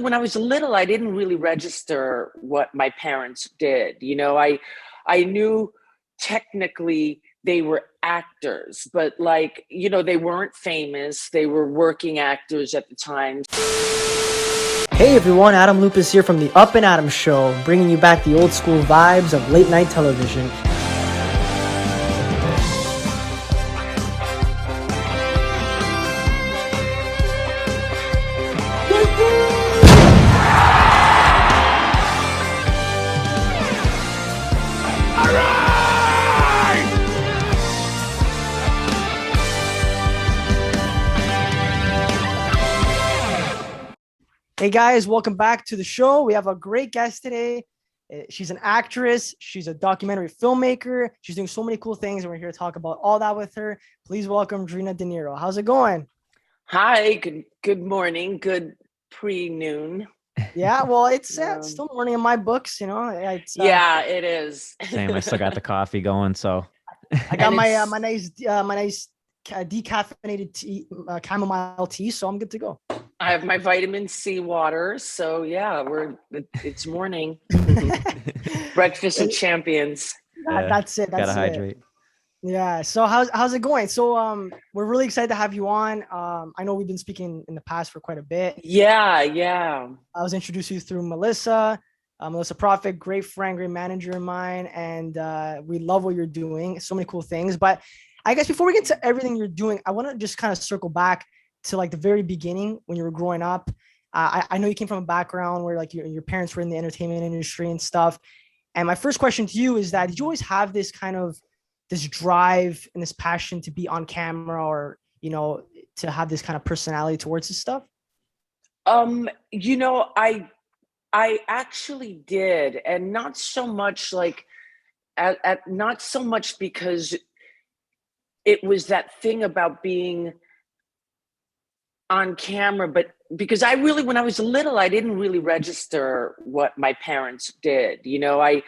When I was little, I didn't really register what my parents did. I knew technically they were actors, but they weren't famous. They were working actors at the time. Hey everyone, Adam Lupis here from the Up and Adam Show, bringing you back the old school vibes of late night television. Hey guys, welcome back to the show. We have a great guest today. She's an actress. She's a documentary filmmaker. She's doing so many cool things, and we're here to talk about all that with her. Please welcome Drena De Niro. How's it going? Hi, good morning, good pre-noon. Yeah, well, it's still morning in my books, Yeah, it is. Same. I still got the coffee going, so I got my nice decaffeinated tea, chamomile tea, so I'm good to go. I have my vitamin C water, so yeah, it's morning. Breakfast of champions. That's it. Gotta hydrate. Yeah. So how's it going? So we're really excited to have you on. I know we've been speaking in the past for quite a bit. Yeah. I was introduced to you through Melissa Profit, great friend, great manager of mine, and we love what you're doing. So many cool things. But I guess before we get to everything you're doing, I want to just kind of circle back to like the very beginning when you were growing up. I know you came from a background where like your parents were in the entertainment industry and stuff. And my first question to you is that, did you always have this kind of this drive and this passion to be on camera, or, to have this kind of personality towards this stuff? I actually did, and not so much not so much because it was that thing about being on camera, but because when I was little, I didn't really register what my parents did. I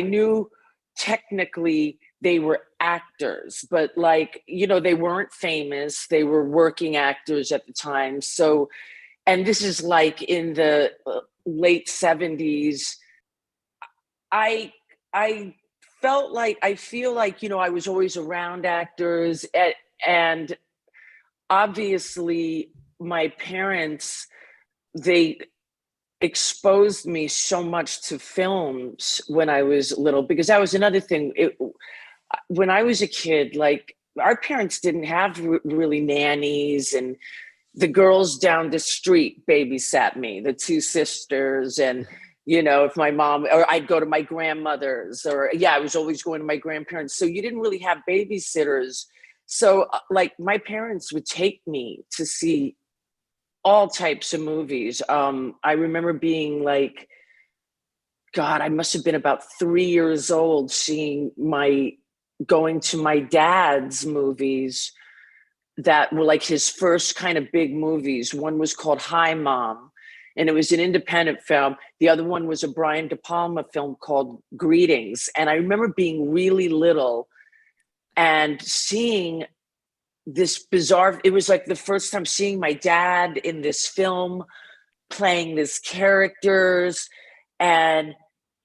knew technically they were actors, but they weren't famous. They were working actors at the time. So, and this is like in the late 70s. I feel like, I was always around actors, and obviously my parents, they exposed me so much to films when I was little, because that was another thing. When I was a kid, our parents didn't have really nannies, and the girls down the street babysat me, the two sisters. And, if my mom, or I'd go to my grandmother's, or I was always going to my grandparents. So you didn't really have babysitters. So my parents would take me to see all types of movies. I remember being I must have been about 3 years old, going to my dad's movies that were like his first kind of big movies. One was called Hi Mom, and it was an independent film. The other one was a Brian De Palma film called Greetings. And I remember being really little and seeing this bizarre, it was like the first time seeing my dad in this film playing these characters. And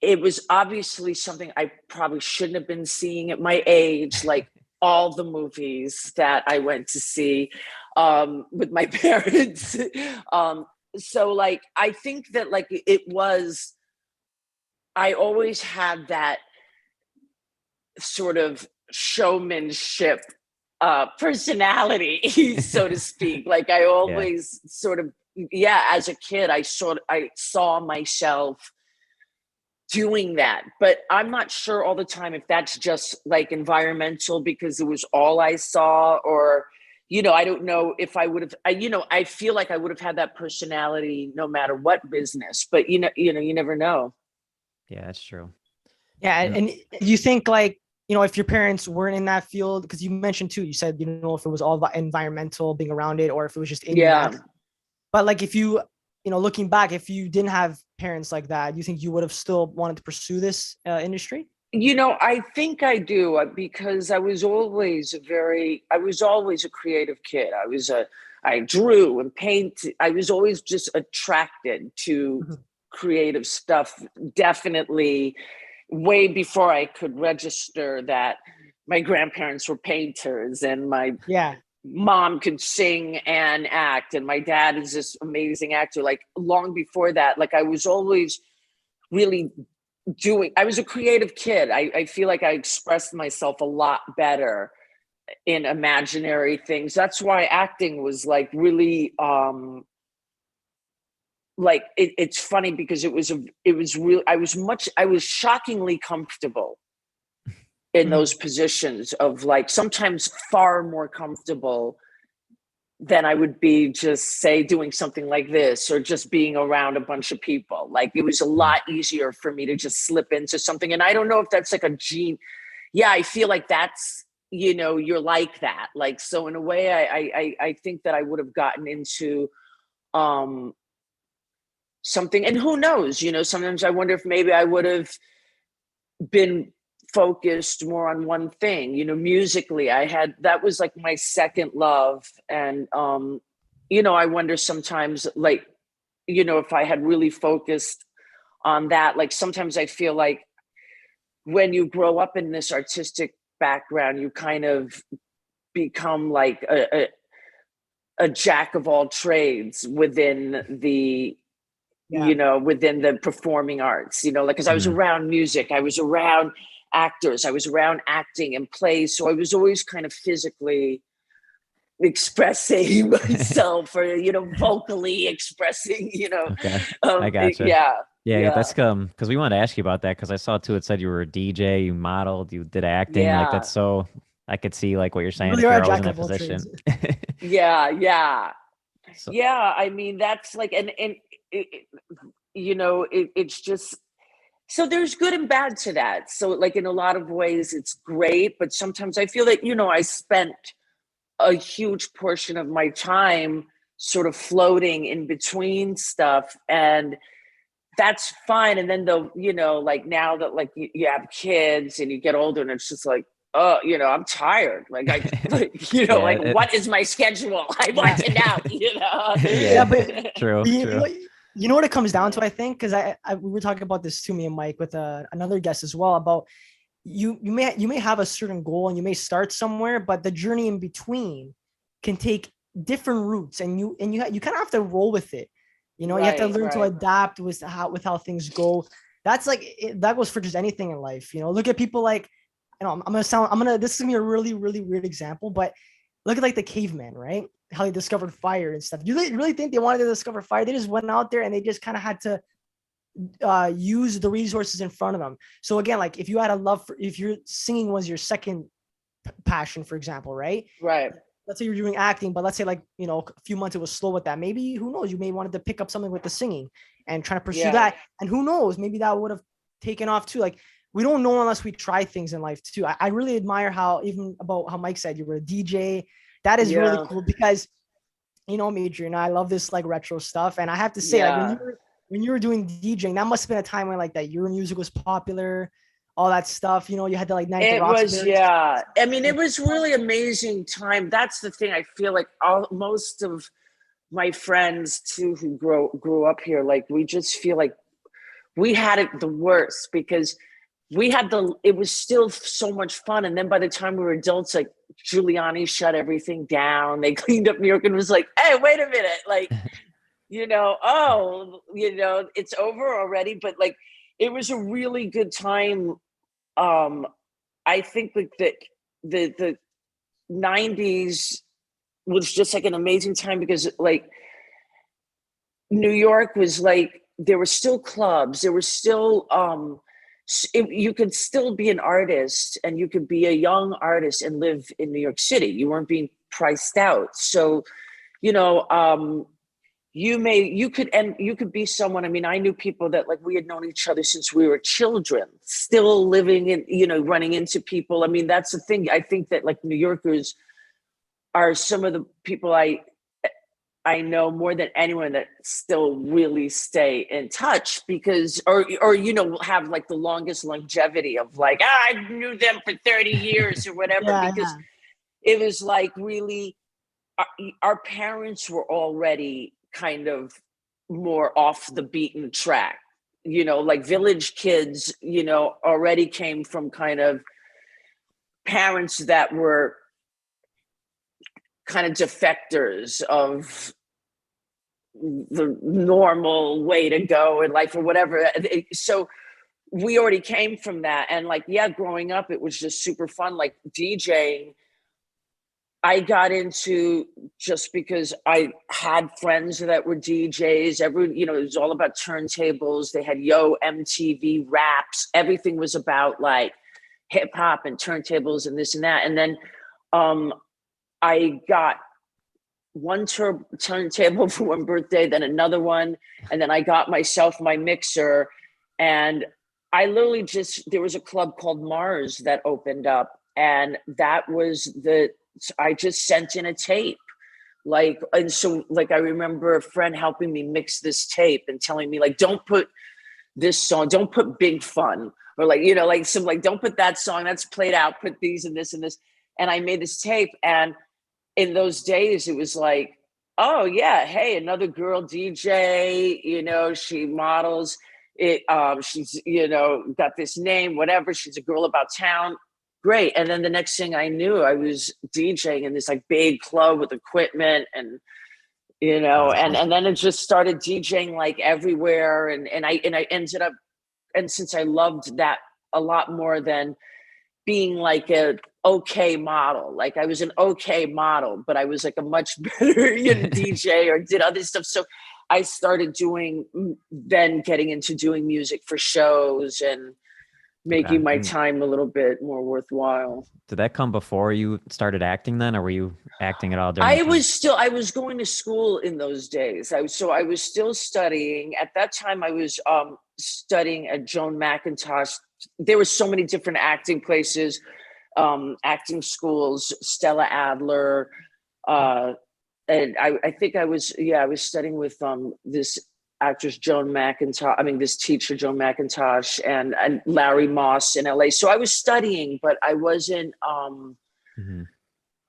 it was obviously something I probably shouldn't have been seeing at my age, like all the movies that I went to see with my parents. So I think that I always had that sort of showmanship personality, so to speak. I always sort of, as a kid, I saw myself doing that. But I'm not sure all the time if that's just environmental, because it was all I saw, or I don't know if I would have, I feel like I would have had that personality no matter what business, but you never know. Yeah, that's true. Yeah. And you think if your parents weren't in that field, because you mentioned too, you said, if it was all environmental, being around it, or if it was just in that. But if you, looking back, if you didn't have parents like that, you think you would have still wanted to pursue this industry? I think I do because I was always a creative kid. I drew and painted. I was always just attracted to Mhm. creative stuff. Definitely way before I could register that my grandparents were painters and my Yeah. mom could sing and act and my dad is this amazing actor. Like long before that, like I was always really I was a creative kid. I feel like I expressed myself a lot better in imaginary things. That's why acting was like really like it's funny because it was real. I was shockingly comfortable in Mhm. those positions of like sometimes far more comfortable than I would be just say doing something like this or just being around a bunch of people. Like it was a Mm. lot easier for me to just slip into something. And I don't know if that's like a gene. Yeah, I feel like that's, you're like that. Like, so in a way, I think that I would have gotten into um something, and who knows, sometimes I wonder if maybe I would have been focused more on one thing. Musically, that was like my second love. And I wonder sometimes, like, if I had really focused on that. Like sometimes I feel like when you grow up in this artistic background, you kind of become like a jack of all trades within the Yeah. within the performing arts, like, because I was Mm. around music, I was around actors, I was around acting and plays. So I was always kind of physically expressing myself or, vocally expressing, Okay. I gotcha. yeah, Yeah, yeah, that's because we wanted to ask you about that because I saw too. It said you were a DJ, you modeled, you did acting. Like yeah, that's so. I could see like what you're You saying really if are you're a always in jack that of all position. trades. yeah, yeah, So yeah. I mean, that's like, and it's just, so there's good and bad to that. So like in a lot of ways it's great, but sometimes I feel that, I spent a huge portion of my time sort of floating in between stuff, and that's fine. And then like now that like you have kids and you get older and it's just like, oh, I'm tired. Like like, yeah, like what is my schedule? I want Yeah. to know, Yeah, yeah, but true, you true. know, you know what it comes down to, I think, because we were talking about this too, me and Mike, with another guest as well, about you may have a certain goal and you may start somewhere, but the journey in between can take different routes, and you kind of have to roll with it. You have to Right, learn to right. adapt with how things go. That's like that goes for just anything in life. Look at people like, this is gonna be a really, really weird example, but look at like the caveman, right? How they discovered fire and stuff. You really think they wanted to discover fire? They just went out there and they just kind of had to use the resources in front of them. So again, like if you had a love for, if your singing was your second passion, for example, right? Right. Let's say you're doing acting, but let's say like, a few months it was slow with that. Maybe, who knows, you may wanted to pick up something with the singing and trying to pursue Yeah. that. And who knows, maybe that would have taken off too. Like we don't know unless we try things in life too. I really admire how, even about how Mike said you were a DJ. That is really Yeah. cool because, Major, I love this like retro stuff. And I have to say, like Yeah. when you were doing DJing, that must have been a time when like that your music was popular, all that stuff. You had to like Night at the It was, Roxbury. yeah. I mean, it was really amazing time. That's the thing. I feel like most of my friends too who grew up here, like we just feel like we had it the worst because it was still so much fun. And then by the time we were adults, like Giuliani shut everything down. They cleaned up New York and was like, hey, wait a minute. Like, it's over already. But like, it was a really good time. I think like the 90s was just like an amazing time because like New York was like, there were still clubs, there were still you could still be an artist and you could be a young artist and live in New York City. You weren't being priced out. So, you know, you could be someone. I mean, I knew people that like we had known each other since we were children, still living in, running into people. I mean, that's the thing. I think that like New Yorkers are some of the people I know more than anyone that still really stay in touch because, or you know, have like the longest longevity of like, I knew them for 30 years or whatever, Yeah, because yeah. it was like really, our parents were already kind of more off the beaten track, you know, like village kids, you know, already came from kind of parents that were kind of defectors of the normal way to go in life or whatever. So we already came from that. And like, yeah, growing up, it was just super fun. Like DJing, I got into just because I had friends that were DJs. You know, it was all about turntables. They had MTV raps. Everything was about like hip hop and turntables and this and that. And then I got one turntable for one birthday, then another one. And then I got myself my mixer. And I literally there was a club called Mars that opened up. And that was I just sent in a tape. Like, and so like, I remember a friend helping me mix this tape and telling me like, don't put this song, don't put Big Fun, or like, you know, like some, like, don't put that song that's played out, put these and this and this. And I made this tape. And in those days, it was like, oh yeah, hey, another girl DJ, you know, she models it. She's, you know, got this name, whatever. She's a girl about town. Great. And then the next thing I knew, I was DJing in this like big club with equipment and, you know, and then it just started DJing like everywhere. And I ended up, and since I loved that a lot more than being like a okay model, like I was an okay model, but I was like a much better, you know, DJ or did other stuff. So I started getting into doing music for shows and making my time a little bit more worthwhile. Did that come before you started acting then, or were you acting at all during? I was going to school in those days. I was still studying. At that time, I was studying at Joan McIntosh. There were so many different acting places, acting schools, Stella Adler. And I think I was studying with this actress this teacher Joan McIntosh and Larry Moss in LA. So I was studying, but I wasn't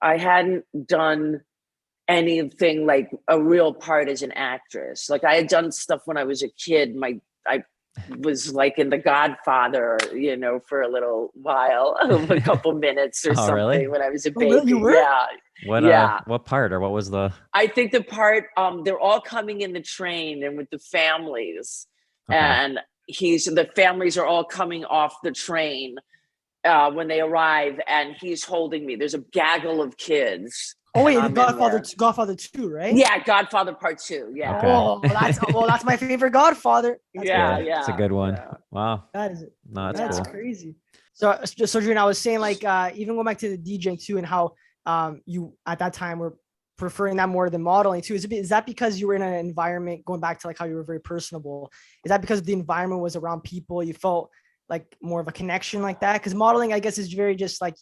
I hadn't done anything like a real part as an actress. Like I had done stuff when I was a kid. I was like in The Godfather, you know, for a little while, a couple minutes or something really? When I was a baby. Really? You were? Yeah. What part, or what was the? I think the part, they're all coming in the train and with the families, and the families are all coming off the train when they arrive, and he's holding me. There's a gaggle of kids. Oh wait, Godfather 2, right? Yeah, Godfather Part 2. Yeah. Okay. Oh, that's my favorite Godfather. Yeah, it's a good one. Yeah. Wow. That is it. No, That's cool. crazy. So Drena, I was saying like even going back to the DJing too, and how you at that time were preferring that more than modeling too. Is that because you were in an environment, going back to like how you were very personable? Is that because the environment was around people, you felt like more of a connection like that? Because modeling, I guess, is very just like,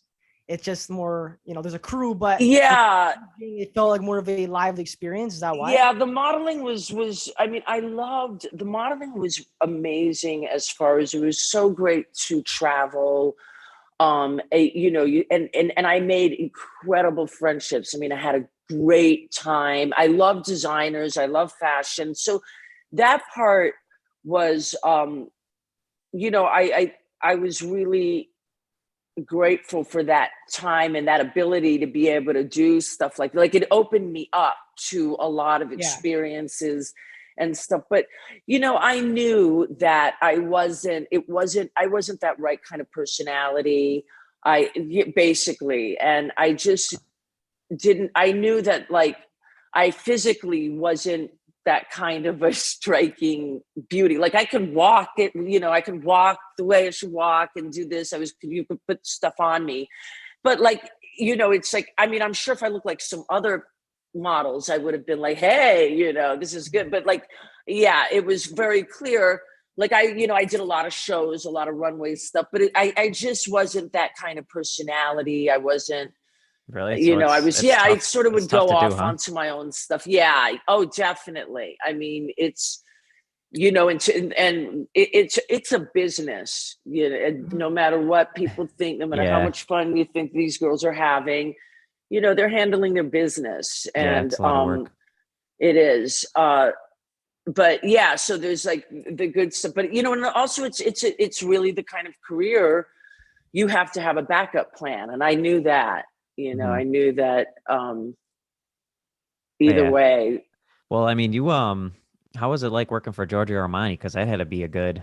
it's just more, you know, there's a crew, but yeah, it felt like more of a lively experience. Is that why? Yeah, the modeling was, I mean, the modeling was amazing as far as it was so great to travel. You know, and I made incredible friendships. I mean, I had a great time. I love designers. I love fashion. So that part was, you know, I was really grateful for that time and that ability to be able to do stuff like it opened me up to a lot of experiences and stuff. But, you know, I knew that I wasn't that right kind of personality. Basically, and I just I knew that like I physically wasn't that kind of a striking beauty. Like I could walk it, you know, I could walk the way I should walk and do this. You could put stuff on me, but like, you know, it's like, I mean, I'm sure if I look like some other models, I would have been like, hey, you know, this is good. But like, yeah, it was very clear. Like I did a lot of shows, a lot of runway stuff, but I just wasn't that kind of personality. I wasn't, Really? You So know, I it's was, it's I tough. sort of It's would tough go to do, off huh? onto my own stuff. Yeah. Oh, definitely. I mean, it's, you know, and it's a business, you know, and no matter what people think, no matter how Yeah. much fun you think these girls are having, you know, they're handling their business. Yeah. And It's a lot of work. it is. But yeah, so there's like the good stuff, but you know, and also it's really the kind of career you have to have a backup plan. And I knew that, you know, Hmm. I knew that either Yeah. way. Well, I mean, you how was it like working for Giorgio Armani? Because that had to be a good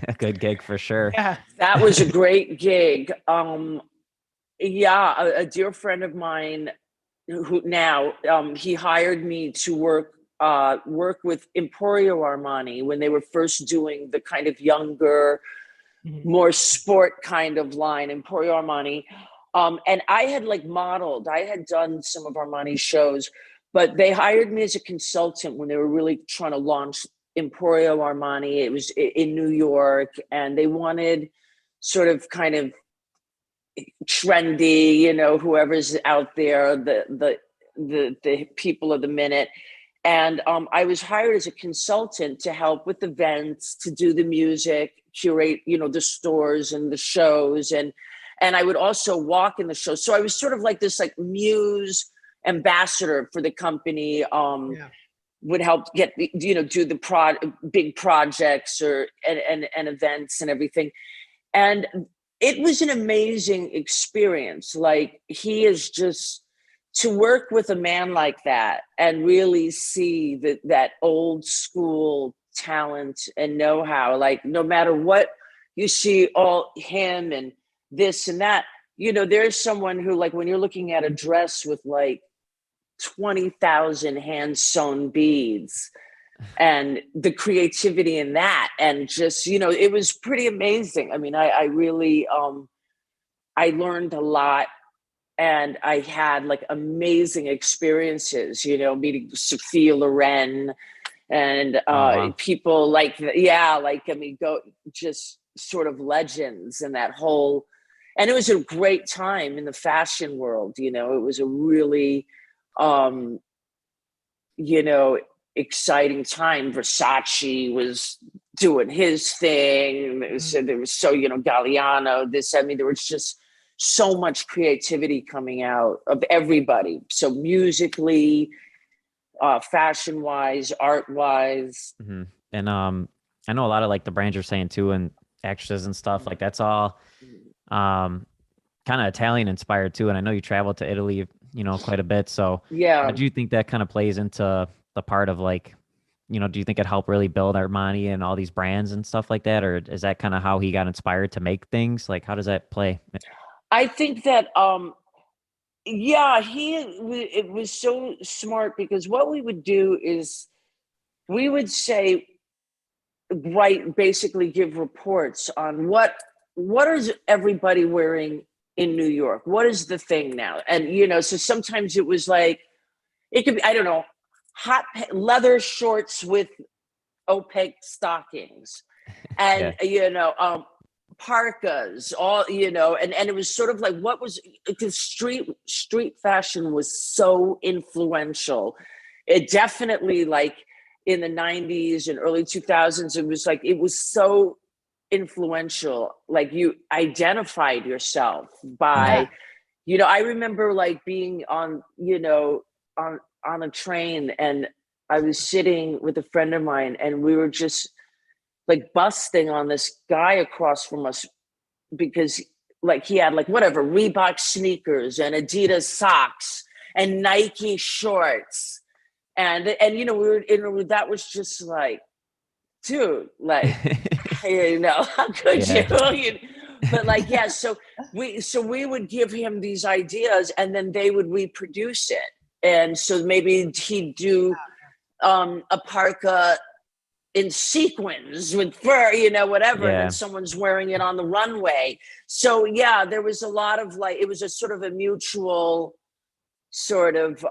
a good gig for sure. Yeah. That was a great gig. Yeah, a dear friend of mine who now he hired me to work with Emporio Armani when they were first doing the kind of younger, Mhm. more sport kind of line, Emporio Armani. And I had like modeled, I had done some of Armani shows, but they hired me as a consultant when they were really trying to launch Emporio Armani. It was in New York, and they wanted sort of kind of trendy, you know, whoever's out there, the people of the minute. And I was hired as a consultant to help with events, to do the music, curate, you know, the stores and the shows, and I would also walk in the show. So I was sort of like this like muse ambassador for the company. Yeah. Would help get the, you know, do the big projects or and events and everything. And it was an amazing experience. Like, he is just, to work with a man like that and really see that old school talent and know-how, like no matter what you see, all him and this and that, you know, there's someone who, like, when you're looking at a dress with like 20,000 hand sewn beads and the creativity in that, and just, you know, it was pretty amazing. I mean, I really I learned a lot, and I had like amazing experiences, you know, meeting Sophia Loren and Oh wow. people like, yeah, like, I mean, go, just sort of legends and that whole, and it was a great time in the fashion world. You know, it was a really um you know, exciting time. Versace was doing his thing. There was so, you know, Galliano, this, I mean, there was just so much creativity coming out of everybody. So musically, fashion wise, art wise. Hmm. And I know a lot of like the brands you're saying too, and extras and stuff like that's all um kind of Italian inspired too. And I know you traveled to Italy, you know, quite a bit. So how Yeah. do you think that kind of plays into the part of like, you know, do you think it helped really build Armani and all these brands and stuff like that? Or is that kind of how he got inspired to make things? Like, how does that play? I think that, yeah, it was so smart, because what we would do is we would say, right, basically give reports on what is everybody wearing in New York? What is the thing now? And, you know, so sometimes it was like, it could be, I don't know, leather shorts with opaque stockings, and Yeah. you know, parkas, all, you know, and it was sort of like, what was, because street fashion was so influential. It definitely, like, in the 90s and early 2000s, it was like, it was so influential. Like, you identified yourself Hmm. by, you know, I remember like being on, you know, on a train, and I was sitting with a friend of mine, and we were just like busting on this guy across from us, because like he had like whatever Reebok sneakers and Adidas socks and Nike shorts, and you know, we were, you know, that was just like, dude, like, you know, how could you? Yeah. But like, yeah, so we would give him these ideas, and then they would reproduce it. And so maybe he'd do a parka in sequins with fur, you know, whatever, and then Yeah. someone's wearing it on the runway. So yeah, there was a lot of like, it was a sort of a mutual sort of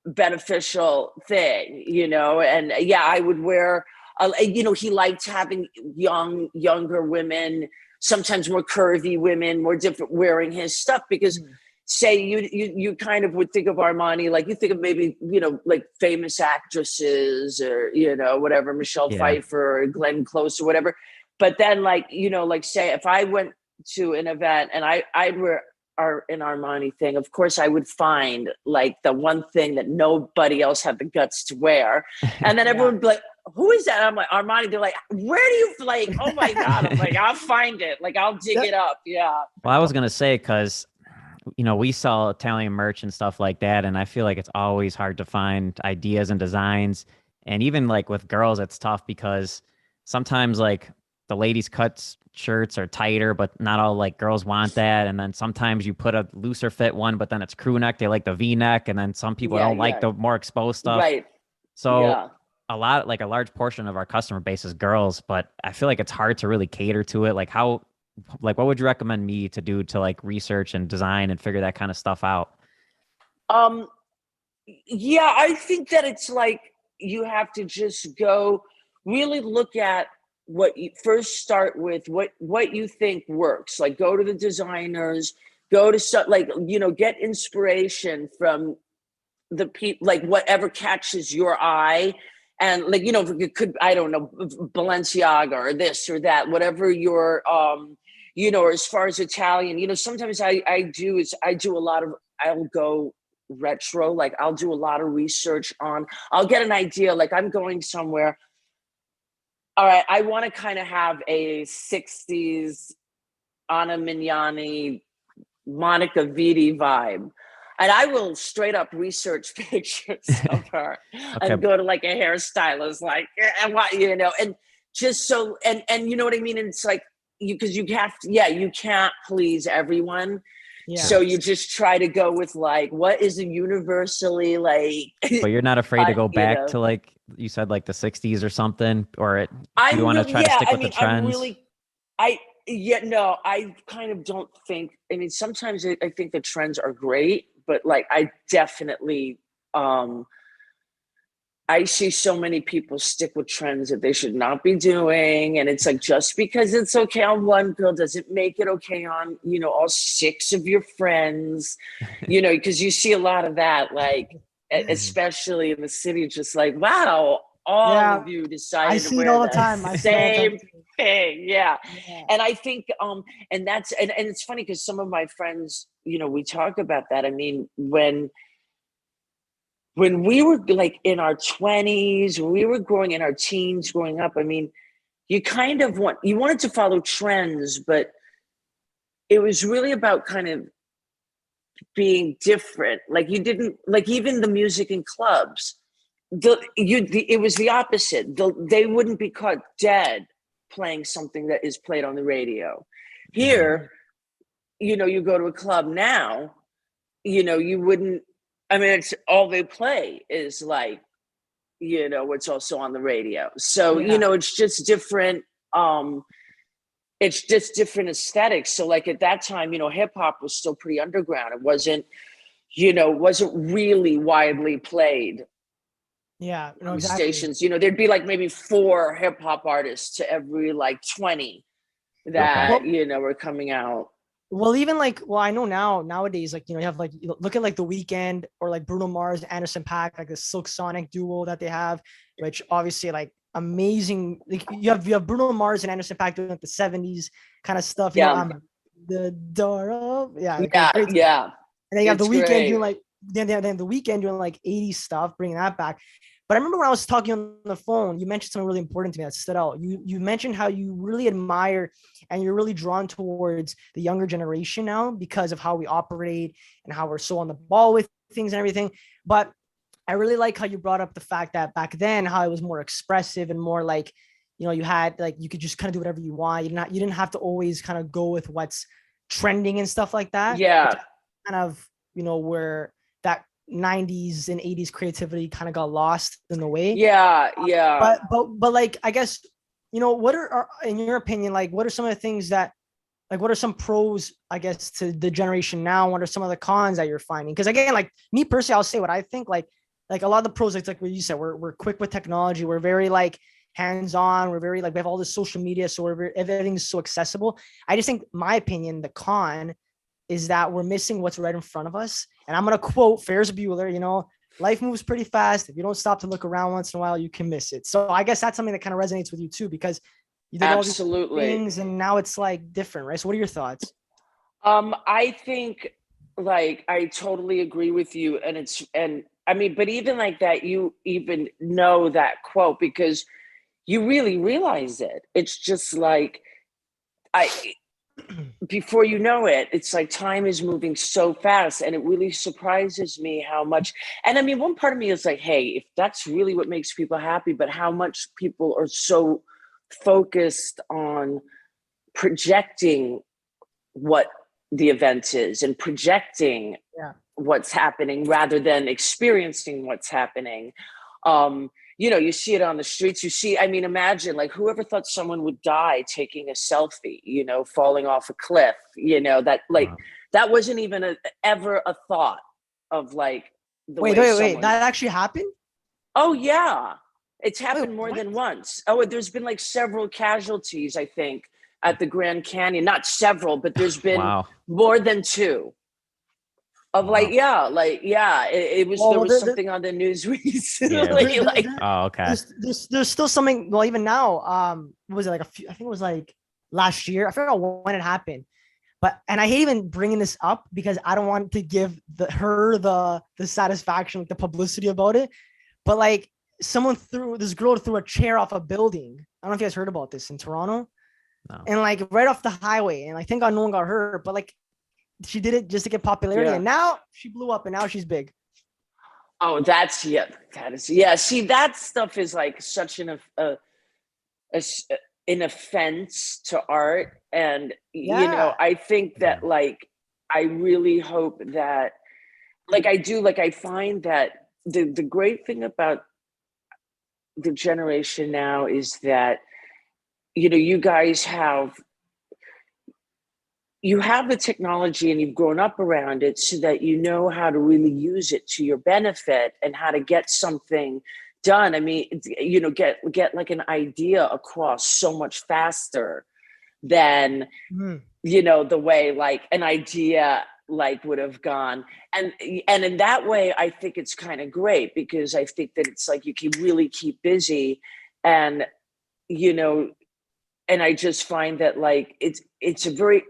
beneficial thing, you know. And yeah, I would wear, you know, he liked having younger women, sometimes more curvy women, more different, wearing his stuff, because say you kind of would think of Armani, like you think of maybe, like famous actresses or, whatever, Michelle Pfeiffer or Glenn Close or whatever. But then like, like say if I went to an event and I'd wear an Armani thing, of course I would find like the one thing that nobody else had the guts to wear. And then everyone would be like, who is that? I'm like, Armani. They're like, where do you like, oh my God. I'm like, I'll find it. Like, I'll dig it up. Yeah. Well, I was going to say, cause we sell Italian merch and stuff like that. And I feel like it's always hard to find ideas and designs. And even like with girls, it's tough because sometimes like the ladies' cuts shirts are tighter, but not all like girls want that. And then sometimes you put a looser fit one, but then it's crew neck. They like the V-neck. And then some people don't like the more exposed stuff. Right. So a large portion of our customer base is girls, but I feel like it's hard to really cater to it. Like what would you recommend me to do to like research and design and figure that kind of stuff out? Yeah, I think that it's like, you have to just go really look at what you first start with, what you think works. Like go to the designers, go to get inspiration from the people, like whatever catches your eye. And like, it could, I don't know, Balenciaga or this or that, whatever your, or as far as Italian, sometimes I do a lot of, I'll go retro, like I'll do a lot of research I'll get an idea, like I'm going somewhere. All right, I want to kind of have a 60s Anna Mignani, Monica Vitti vibe. And I will straight up research pictures of her and go to like a hairstylist, like, and just so, and you know what I mean? And it's like, because you have to, you can't please everyone. Yeah. So you just try to go with like, what is a universally like. But you're not afraid to go back to like, you said like the 60s or something, or you want to try to stick with the trends? I kind of don't think, sometimes I think the trends are great, but like, I definitely, I see so many people stick with trends that they should not be doing. And it's like, just because it's okay on one girl doesn't make it okay on, all 6 of your friends, because you see a lot of that, like, especially in the city, just like, wow, all of you decided to wear the same thing. Yeah. And I think, and it's funny because some of my friends, we talk about that. I mean, when we were like in our 20s, when we were growing up, I mean, you kind of wanted to follow trends, but it was really about kind of being different. Like you didn't, like even the music in clubs, it was the opposite. They wouldn't be caught dead playing something that is played on the radio. Here, you go to a club now, you wouldn't, it's all they play is like, what's also on the radio. So, it's just different. It's just different aesthetics. So like at that time, hip hop was still pretty underground. It wasn't really widely played. Yeah. No, exactly. Stations, there'd be like maybe 4 hip hop artists to every like 20 that, were coming out. Well, even like, I know nowadays, like, you have like, look at like The Weeknd or like Bruno Mars, Anderson .Paak, like the Silk Sonic duo that they have, which obviously like amazing. Like you have Bruno Mars and Anderson .Paak doing like the 70s kind of stuff. The door of, And then you have The Weeknd doing like, then The Weeknd doing like 80s stuff, bringing that back. But I remember when I was talking on the phone, you mentioned something really important to me that stood out. You mentioned how you really admire and you're really drawn towards the younger generation now because of how we operate and how we're so on the ball with things and everything. But I really like how you brought up the fact that back then, how it was more expressive and more like, you had like, you could just kind of do whatever you want. You didn't have to always kind of go with what's trending and stuff like that. Yeah. Kind of, where that 90s and 80s creativity kind of got lost in the way. But like, I guess, what are in your opinion, like what are some of the things that, like what are some pros, I guess, to the generation now? What are some of the cons that you're finding? Because again, like me personally, I'll say what I think, like a lot of the pros, like what you said, we're quick with technology, we're very like hands-on, we're very like, we have all this social media, so everything's so accessible. I just think, my opinion, the con is that we're missing what's right in front of us. And I'm going to quote Ferris Bueller, you know, life moves pretty fast. If you don't stop to look around once in a while, you can miss it. So I guess that's something that kind of resonates with you too, because you did all these things and now it's like different, right? So what are your thoughts? I think like, I totally agree with you. And I mean, but even like that, you even know that quote because you really realize it. It's just like, before you know it, it's like time is moving so fast, and it really surprises me how much. And I mean, one part of me is like, hey, if that's really what makes people happy, but how much people are so focused on projecting what the event is and projecting what's happening rather than experiencing what's happening. You know, you see it on the streets. You see, I mean, imagine like whoever thought someone would die taking a selfie, you know, falling off a cliff, you know, that like, that wasn't even ever a thought of like, wait, that actually happened? Oh yeah. It's happened more than once. Oh, there's been like several casualties, I think, at the Grand Canyon. Not several, but there's been more than two. Of it was, there was something on the news recently. There's still something. Well, even now, what was it like I think it was like last year. I forgot when it happened, and I hate even bringing this up because I don't want to give her the satisfaction, like the publicity about it. But like this girl threw a chair off a building. I don't know if you guys heard about this in Toronto. No. And like right off the highway, and I think no one got hurt, but like she did it just to get popularity, and now she blew up, and now she's big. Oh, that is. See, that stuff is like such an offense to art, and you know, I think that like I really hope that I find that the great thing about the generation now is that, you know, you guys have the technology and you've grown up around it so that you know how to really use it to your benefit and how to get something done. I mean, you know, get like an idea across so much faster than, you know, the way like an idea like would have gone. And in that way, I think it's kind of great because I think that it's like you can really keep busy and, you know, and I just find that like, it's a very,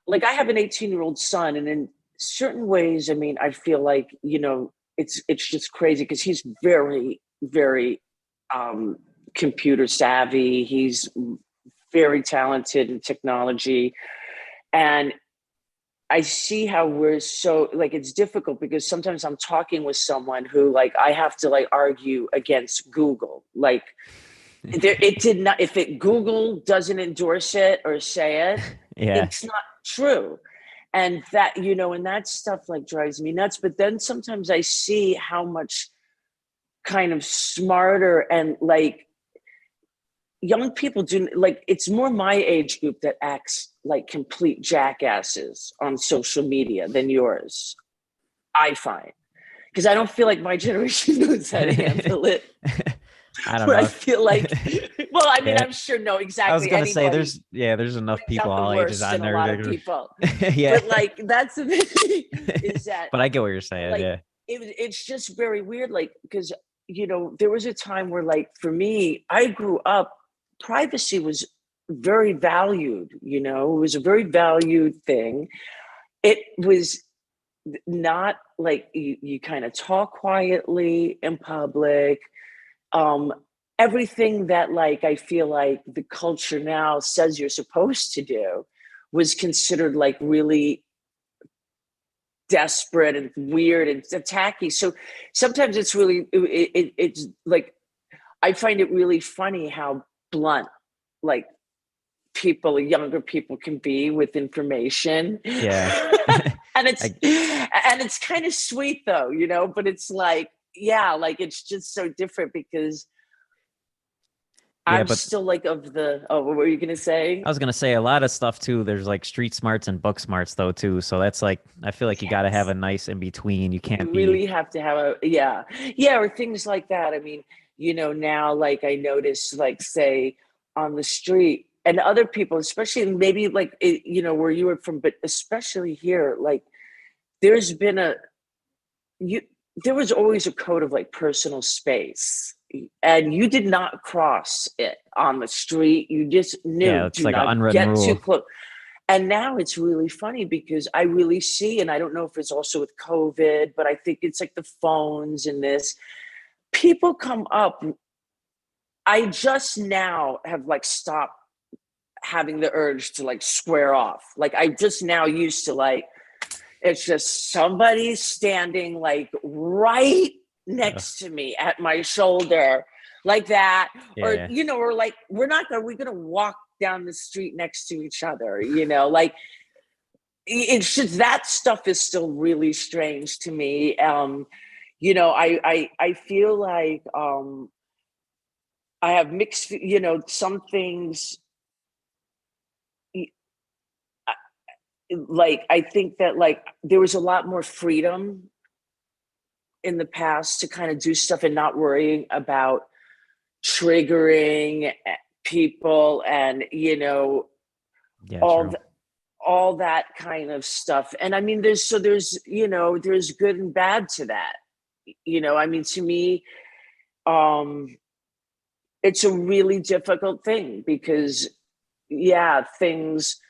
like I have an 18-year-old son, and in certain ways, I mean, I feel like, you know, it's just crazy because he's very, very computer savvy. He's very talented in technology. And I see how we're so like, it's difficult because sometimes I'm talking with someone who like, I have to like argue against Google. Like it did not, if Google doesn't endorse it or say it, it's not true. And that, you know, and that stuff like drives me nuts. But then sometimes I see how much kind of smarter and like young people do, like it's more my age group that acts like complete jackasses on social media than yours, I find. Because I don't feel like my generation knows how to handle it. I don't know. I feel like, well, I mean, I'm sure exactly. I was going to say there's enough people all ages on there. A lot of people. Yeah. But like, that's the thing is that. But I get what you're saying. Like, it's just very weird. Like, because, you know, there was a time where like, for me, I grew up, privacy was very valued, you know, it was a very valued thing. It was not like you kind of talk quietly in public. Everything that like I feel like the culture now says you're supposed to do was considered like really desperate and weird and tacky. So sometimes it's really it's like I find it really funny how blunt like younger people can be with information. Yeah. and it's kind of sweet though, you know, but it's like, yeah, like it's just so different because I'm still like what were you going to say? I was going to say a lot of stuff too. There's like street smarts and book smarts though too. So that's like, I feel like you got to have a nice in between. You can't really have to have or things like that. I mean, you know, now like I notice like say on the street, and other people, especially maybe like, you know, where you were from, but especially here, like there's been there was always a code of like personal space, and you did not cross it on the street. You just knew, Yeah, it's do like an not unwritten get too rule. close. And now it's really funny because I really see, and I don't know if it's also with COVID, but I think it's like the phones and this, people come up. I just now have like stopped having the urge to like square off. Like I just now used to like, it's just somebody standing like right next to me at my shoulder like that. Yeah, Or, yeah. you know, or like, we're going to walk down the street next to each other, you know, like it's just, that stuff is still really strange to me. You know, I feel like I have mixed, you know, some things, like I think that like there was a lot more freedom in the past to kind of do stuff and not worrying about triggering people, and you know, Yeah, all true. all that kind of stuff. And I mean, there's you know, there's good and bad to that, you know. I mean, to me, it's a really difficult thing because yeah, things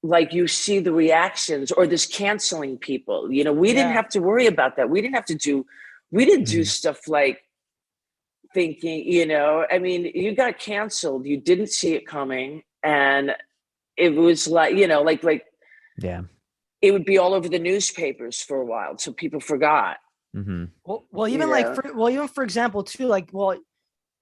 like you see the reactions, or this canceling people, you know, we didn't Yeah. have to worry about that. We didn't do Mhm. stuff like thinking, you know, I mean, you got canceled, you didn't see it coming, and it was like, you know, like Yeah. it would be all over the newspapers for a while, so people forgot, Mm-hmm. Well, you even like know. even for example too, like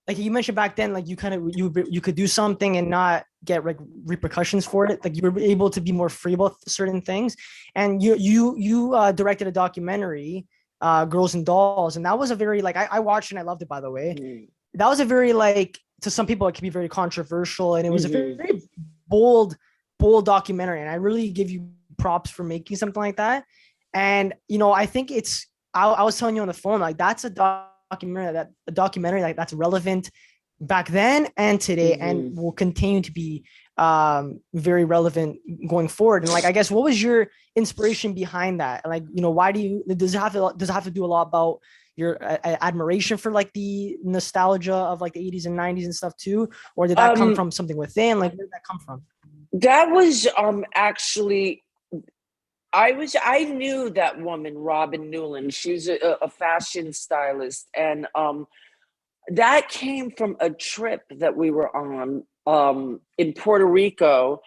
like you mentioned back then, like you kind of you could do something and not get like repercussions for it. Like you were able to be more free about certain things, and you directed a documentary, Girls and Dolls, and that was a very like I watched and I loved it, by the way. Mm-hmm. That was a very like, to some people it can be very controversial, and it was a very, Mm-hmm. very bold documentary, and I really give you props for making something like that. And you know, I think it's I was telling you on the phone, like that's a documentary like that's relevant back then and today, and Mm-hmm. will continue to be very relevant going forward. And like, I guess, what was your inspiration behind that? Like, you know, why does it have to do a lot about your admiration for like the nostalgia of like the 80s and 90s and stuff too, or did that come from something within? Like, where did that come from? That was actually, I knew that woman, Robin Newland. She's a fashion stylist, and that came from a trip that we were on in Puerto Rico,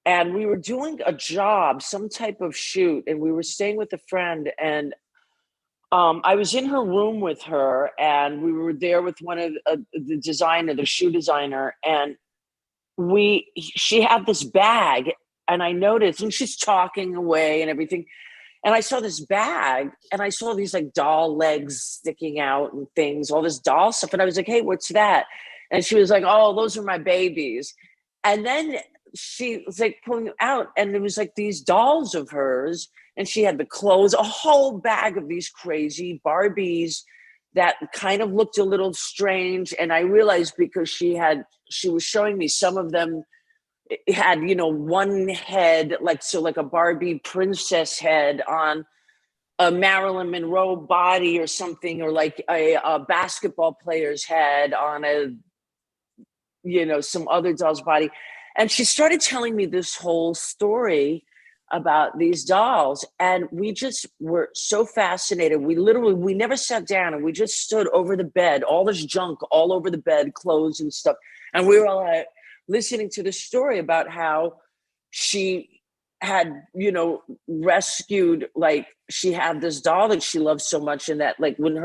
and we were doing a job, some type of shoot, and we were staying with a friend, and I was in her room with her, and we were there with one of the shoe designer, and she had this bag, and I noticed, and she's talking away and everything, and I saw this bag, and I saw these like doll legs sticking out and things, all this doll stuff. And I was like, hey, what's that? And she was like, oh, those are my babies. And then she was like pulling it out, and there was like these dolls of hers. And she had the clothes, a whole bag of these crazy Barbies that kind of looked a little strange. And I realized because she was showing me some of them had, you know, one head, like, so like a Barbie princess head on a Marilyn Monroe body or something, or like a basketball player's head on a, you know, some other doll's body. And she started telling me this whole story about these dolls. And we just were so fascinated. We never sat down, and we just stood over the bed, all this junk all over the bed, clothes and stuff. And we were all like, listening to the story about how she had, you know, rescued, like she had this doll that she loved so much, and that like when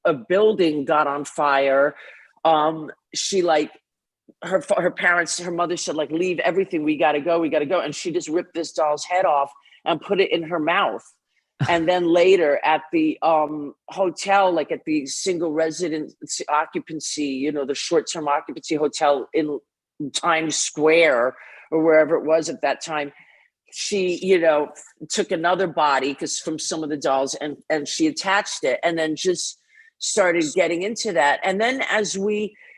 a building got on fire, she like, her parents, her mother said like, leave everything, we gotta go, and she just ripped this doll's head off and put it in her mouth. And then later at the hotel, like at the single residence occupancy, you know, the short-term occupancy hotel in Times Square or wherever it was at that time, she, you know, took another body, because from some of the dolls, and she attached it, and then just started getting into that. And then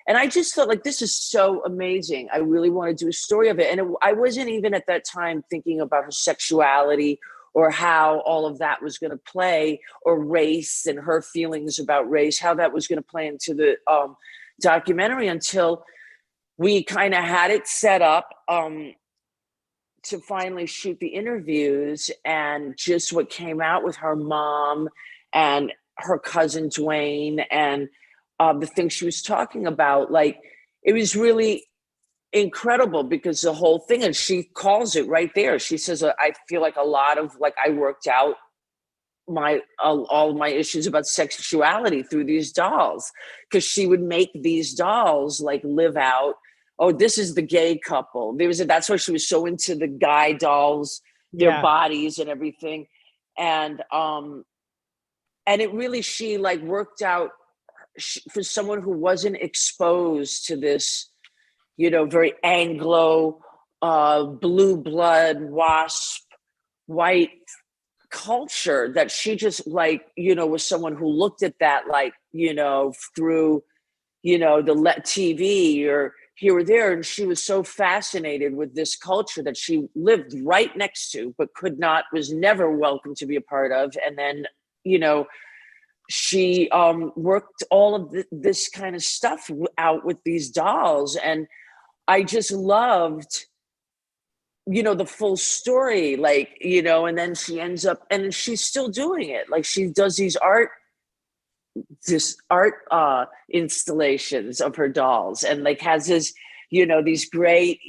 And I just thought, like, this is so amazing. I really want to do a story of it. And I wasn't even at that time thinking about her sexuality or how all of that was going to play, or race and her feelings about race, how that was going to play into the documentary, until we kind of had it set up to finally shoot the interviews. And just what came out with her mom and her cousin Dwayne, and the things she was talking about, like, it was really incredible, because the whole thing, and she calls it right there. She says, I feel like a lot of, like, I worked out all of my issues about sexuality through these dolls, because she would make these dolls like live out, oh, this is the gay couple. That's why she was so into the guy dolls, their bodies and everything. And it really, she like worked out, for someone who wasn't exposed to this, very Anglo, blue blood, WASP, white culture, that she just, like, was someone who looked at that, like, through, the TV or here or there. And she was so fascinated with this culture that she lived right next to, but was never welcome to be a part of. And then, she worked all of this kind of stuff out with these dolls. And I just loved, the full story, like, and then she ends up, and she's still doing it. Like, she does these art installations of her dolls, and like has this, these great,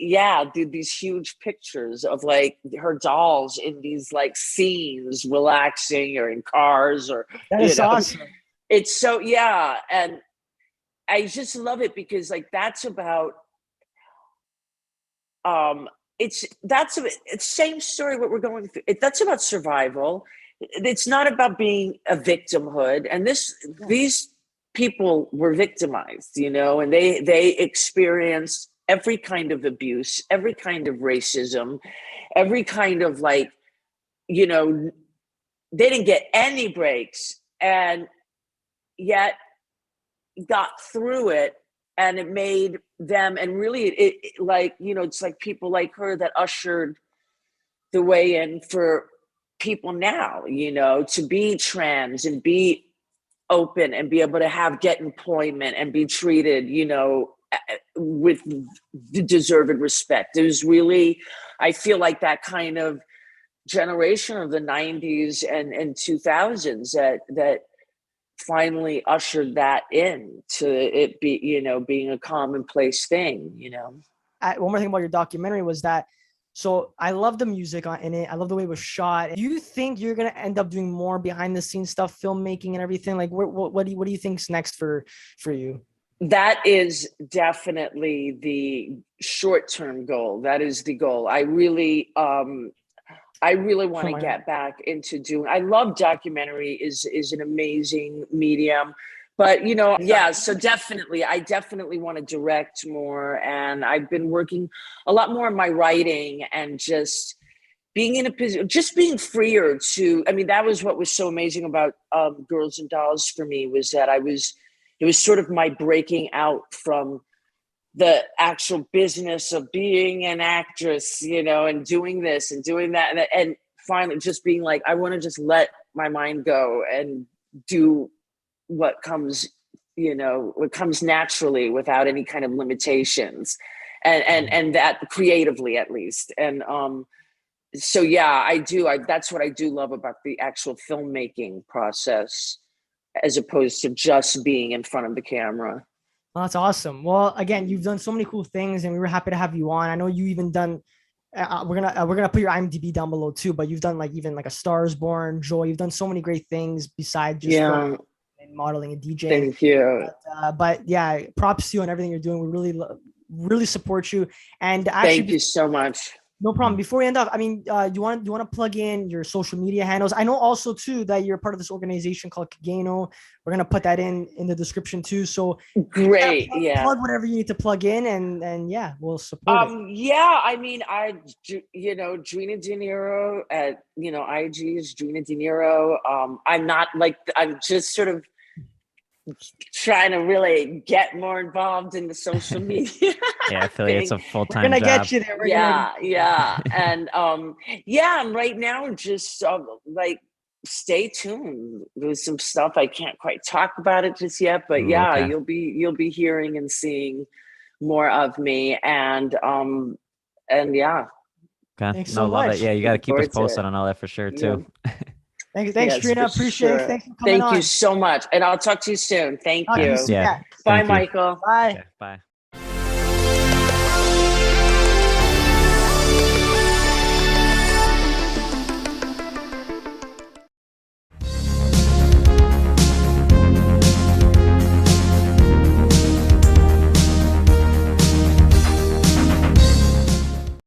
these huge pictures of like her dolls in these like scenes, relaxing or in cars, or that is awesome. It's so, and I just love it, because like that's about it's same story what we're going through. That's about survival. It's not about being a victimhood. And these people were victimized, and they experienced every kind of abuse, every kind of racism, every kind of, like, they didn't get any breaks, and yet got through it. And it made them, and really, it like, it's like people like her that ushered the way in for people now, to be trans and be open and be able to get employment and be treated, with the deserved respect. It was really, I feel like that kind of generation of the 90s and 2000s that finally ushered that in to it be, being a commonplace thing, One more thing about your documentary was that, so I love the music in it. I love the way it was shot. Do you think you're going to end up doing more behind the scenes stuff, filmmaking and everything? Like, what do you think's next for you? That is definitely the short-term goal. That is the goal. I really want to get back into doing. I love documentary. Is an amazing medium, but so definitely, I definitely want to direct more, and I've been working a lot more on my writing and just being in a position, just being freer to. I mean, that was what was so amazing about Girls and Dolls for me, was that it was sort of my breaking out from the actual business of being an actress, and doing this and doing that. And finally just being like, I want to just let my mind go and do what comes naturally without any kind of limitations, and that creatively, at least. And so, I do. That's what I do love about the actual filmmaking process, as opposed to just being in front of the camera. Well, that's awesome. Well, again, you've done so many cool things, and we were happy to have you on. I know you even done. We're gonna put your IMDb down below too, but you've done even like A Star Is Born, Joy. You've done so many great things besides just and modeling and DJing. Thank you. But yeah, props to you on everything you're doing. We really support you. And actually, thank you so much. No problem. Before we end up, I mean, you want to plug in your social media handles? I know also too that you're part of this organization called Kageno. We're gonna put that in the description too. So great, plug whatever you need to plug in, and we'll support it. I mean, Drena De Niro at IG is Drena De Niro. I'm not like, I'm just sort of trying to really get more involved in the social media. Yeah, I feel like it's a full-time We're gonna job. get you there. Yeah. And and right now just like stay tuned. There's some stuff I can't quite talk about it just yet, but Okay. you'll be hearing and seeing more of me. And yeah. Okay. Thanks No, so love much. it. Yeah, you got to keep us Forward to posted it. on all that for sure too. Thanks, Yes, Drena. for Appreciate it. sure. Thanks for coming on. Thank you so much. And I'll talk to you soon. Thank Talk to you. soon. Yeah. Bye, Thank you. Michael. Bye. Okay, bye.